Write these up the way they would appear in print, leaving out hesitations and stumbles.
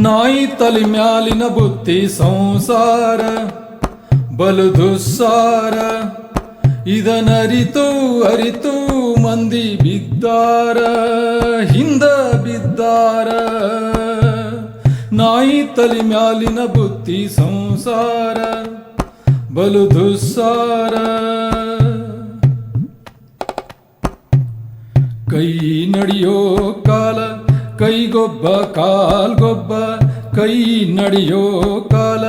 ನಾಯಿ ತಲೆ ಮ್ಯಾಲಿನ ಬುತ್ತಿ ಸಂಸಾರ ಬಲು ದುಸ್ಸಾರ. ಇದನರಿತು ಅರಿತು ಮಂದಿ ಬಿದ್ದಾರ, ಹಿಂದ ಬಿದ್ದಾರ. ನಾಯಿ ತಲೆ ಮ್ಯಾಲಿನ ಬುತ್ತಿ ಸಂಸಾರ ಬಲು ದುಸ್ಸಾರ. ಕೈ ನಡೆಯೋ ಕಾಲ ಕೈಗೊಬ್ಬ ಕಾಲ್ಗೊಬ್ಬ, ಕೈ ನಡೆಯೋ ಕಾಲ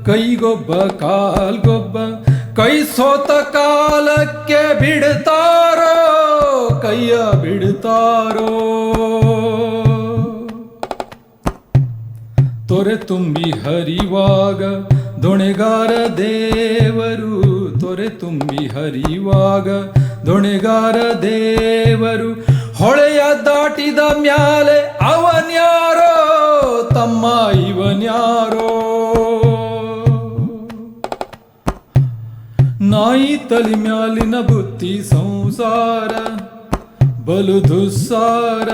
ಕೈಗೊಬ್ಬ ಕಾಲ್ಗೊಬ್ಬ. ಕೈ ಸೋತ ಕಾಲಕ್ಕೆ ಬಿಡ್ತಾರೋ ಕೈಯ ಬಿಡ್ತಾರೋ. ತೊರೆ ತುಂಬಿ ಹರಿವಾಗ ದೊಣೆಗಾರ ದೇವರು, ತೊರೆ ತುಂಬಿ ಹರಿವಾಗ ದೊಣೆಗಾರ ದೇವರು. ಹೊಳೆಯ ದಾಟಿದ ಮ್ಯಾಲೆ ಅವನ್ಯಾರೋ ತಮ್ಮ ಇವನ್ಯಾರೋ. ನಾಯಿ ತಲೆ ಮ್ಯಾಲಿನ ಬುತ್ತಿ ಸಂಸಾರ ಬಲು ದುಸ್ಸಾರ.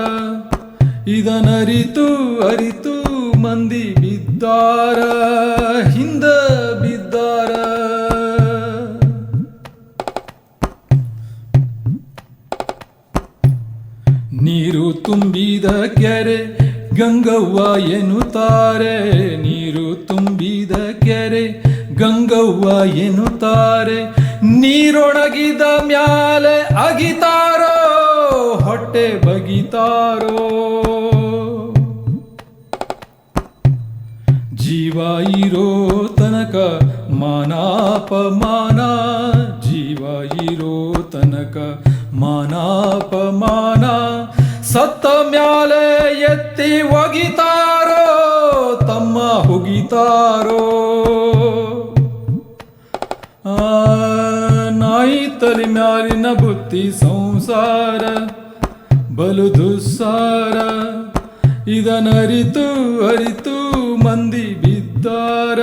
ಇದನರಿತು ಅರಿತು ಮಂದಿ ಬಿದ್ದಾರ, ಹಿಂದ ಬಿದ್ದಾರ. ನೀರು ತುಂಬಿದ ಕೆರೆ ಗಂಗವ್ವ ಎನ್ನುತ್ತಾರೆ, ನೀರು ತುಂಬಿದ ಕೆರೆ ಗಂಗವ್ವ ಎನ್ನುತ್ತಾರೆ. ನೀರೊಣಗಿದ ಮ್ಯಾಲೆ ಅಗಿತಾರೋ ಹೊಟ್ಟೆ ಬಗಿತಾರೋ. ಜೀವ ಇರೋ ತನಕ ಮಾನಾಪಮಾನ, ಜೀವ ಇರೋ ತನಕ ಮಾನಾಪಮಾನ. ಸತ್ತ ಮ್ಯಾಲೆ ಎತ್ತಿ ಒಗಿತಾರೋ ತಮ್ಮ ಹುಗಿತಾರೋ. ನಾಯಿ ತಲೆ ಮ್ಯಾಲಿನ ಬುತ್ತಿ ಸಂಸಾರ ಬಲು ದುಸ್ಸಾರ. ಇದನರಿತು ಅರಿತು ಮಂದಿ ಬಿದ್ದಾರ.